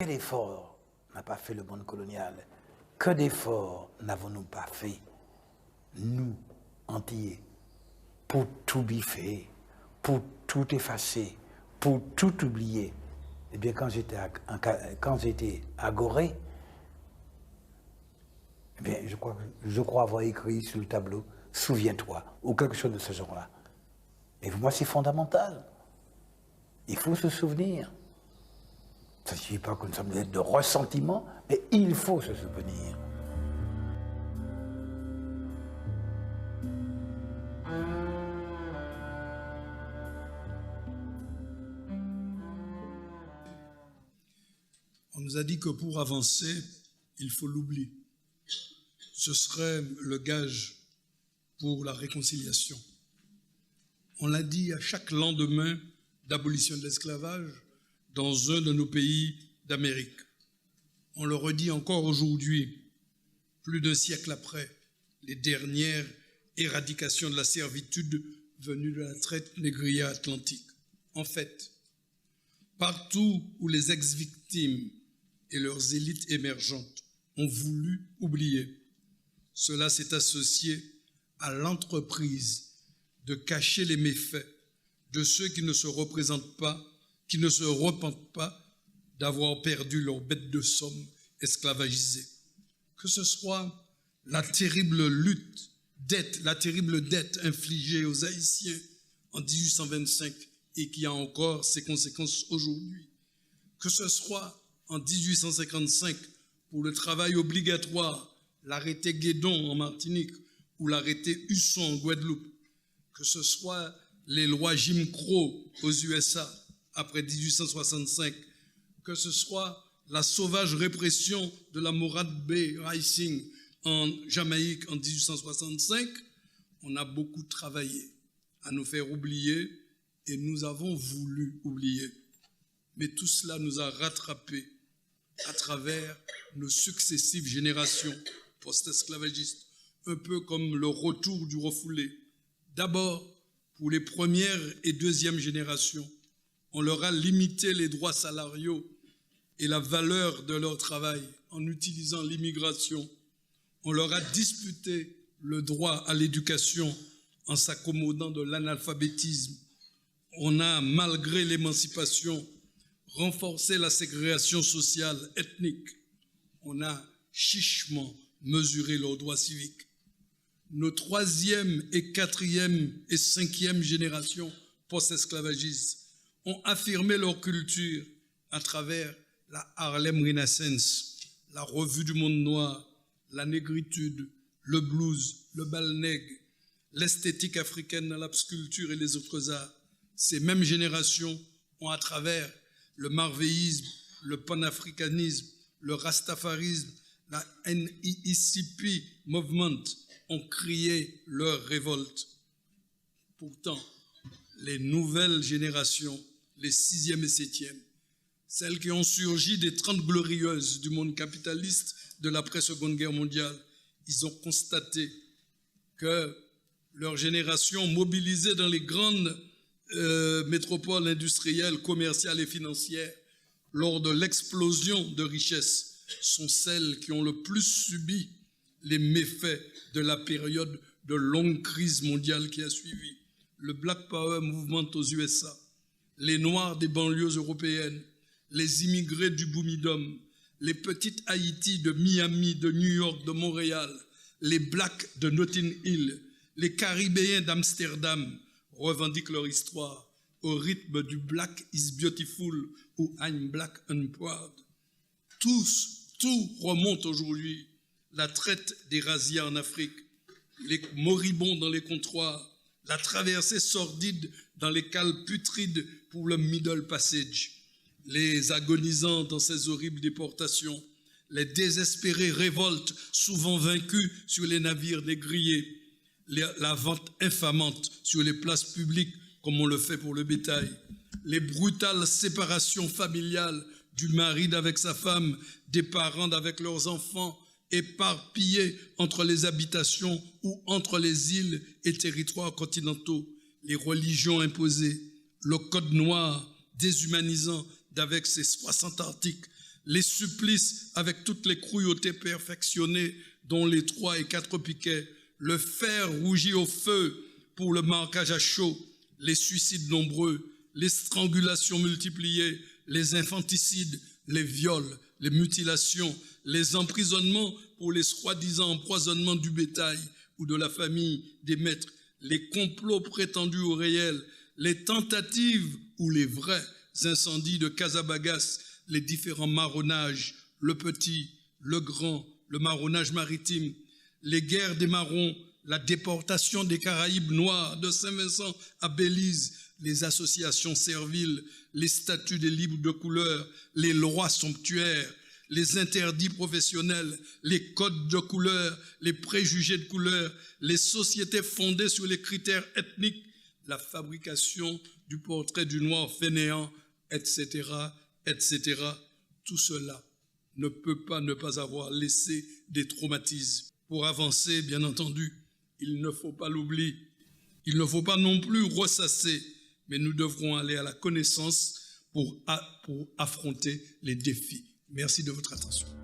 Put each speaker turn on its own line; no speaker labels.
Quel effort n'a pas fait le monde colonial? Que d'efforts n'avons-nous pas fait, nous, Antillais, pour tout biffer, pour tout effacer, pour tout oublier? Eh bien, quand j'étais à Gorée, eh bien, je crois avoir écrit sur le tableau « Souviens-toi » ou quelque chose de ce genre-là. Et pour moi, c'est fondamental. Il faut se souvenir. Ça ne suffit pas que nous sommes de ressentiment, mais il faut se souvenir.
On nous a dit que pour avancer, il faut l'oubli. Ce serait le gage pour la réconciliation. On l'a dit à chaque lendemain d'abolition de l'esclavage dans un de nos pays d'Amérique. On le redit encore aujourd'hui, plus d'un siècle après les dernières éradications de la servitude venues de la traite négrière atlantique. En fait, partout où les ex-victimes et leurs élites émergentes ont voulu oublier, cela s'est associé à l'entreprise de cacher les méfaits de ceux qui ne se représentent pas, qui ne se repentent pas d'avoir perdu leur bête de somme esclavagisée. Que ce soit la terrible dette infligée aux Haïtiens en 1825 et qui a encore ses conséquences aujourd'hui. Que ce soit en 1855 pour le travail obligatoire, l'arrêté Guédon en Martinique ou l'arrêté Husson en Guadeloupe. Que ce soit les lois Jim Crow aux USA après 1865, que ce soit la sauvage répression de la Morad Bay Rising en Jamaïque en 1865, on a beaucoup travaillé à nous faire oublier et nous avons voulu oublier. Mais tout cela nous a rattrapés à travers nos successives générations post-esclavagistes, un peu comme le retour du refoulé. D'abord, pour les premières et deuxièmes générations, on leur a limité les droits salariaux et la valeur de leur travail en utilisant l'immigration. On leur a disputé le droit à l'éducation en s'accommodant de l'analphabétisme. On a, malgré l'émancipation, renforcé la ségrégation sociale, ethnique. On a chichement mesuré leurs droits civiques. Nos troisième et quatrième et cinquième générations post-esclavagistes ont affirmé leur culture à travers la Harlem Renaissance, la revue du monde noir, la négritude, le blues, le bal nègre, l'esthétique africaine dans la sculpture et les autres arts. Ces mêmes générations ont, à travers le marvéisme, le panafricanisme, le rastafarisme, la NEECP Movement, ont crié leur révolte. Pourtant, les nouvelles générations, les 6e et 7e, celles qui ont surgi des 30 glorieuses du monde capitaliste de l'après-Seconde Guerre mondiale, ils ont constaté que leur génération, mobilisée dans les grandes métropoles industrielles, commerciales et financières, lors de l'explosion de richesses, sont celles qui ont le plus subi les méfaits de la période de longue crise mondiale qui a suivi. Le Black Power Movement aux USA, les Noirs des banlieues européennes, les immigrés du Boumidom, les petites Haïti de Miami, de New York, de Montréal, les Blacks de Notting Hill, les Caribéens d'Amsterdam revendiquent leur histoire au rythme du Black is Beautiful ou I'm Black and Proud. Tout remonte aujourd'hui. La traite des razzias en Afrique, les moribonds dans les comptoirs, la traversée sordide dans les cales putrides pour le Middle Passage, les agonisants dans ces horribles déportations, les désespérées révoltes souvent vaincues sur les navires négriers, la vente infamante sur les places publiques comme on le fait pour le bétail, les brutales séparations familiales du mari avec sa femme, des parents avec leurs enfants, éparpillés entre les habitations ou entre les îles et territoires continentaux, les religions imposées, le code noir déshumanisant d'avec ses 60 articles, les supplices avec toutes les cruautés perfectionnées, dont les 3 et 4 piquets, le fer rougi au feu pour le marquage à chaud, les suicides nombreux, les strangulations multipliées, les infanticides, les viols, les mutilations, les emprisonnements pour les soi-disant empoisonnements du bétail ou de la famille des maîtres, les complots prétendus ou réels, les tentatives ou les vrais incendies de Casabagas, les différents marronnages, le petit, le grand, le marronnage maritime, les guerres des marrons, la déportation des Caraïbes noirs de Saint-Vincent à Belize, les associations serviles, les statuts des libres de couleur, les lois somptuaires, les interdits professionnels, les codes de couleur, les préjugés de couleur, les sociétés fondées sur les critères ethniques, la fabrication du portrait du noir fainéant, etc., etc. Tout cela ne peut pas ne pas avoir laissé des traumatismes. Pour avancer, bien entendu, il ne faut pas l'oublier. Il ne faut pas non plus ressasser, mais nous devrons aller à la connaissance pour affronter les défis. Merci de votre attention.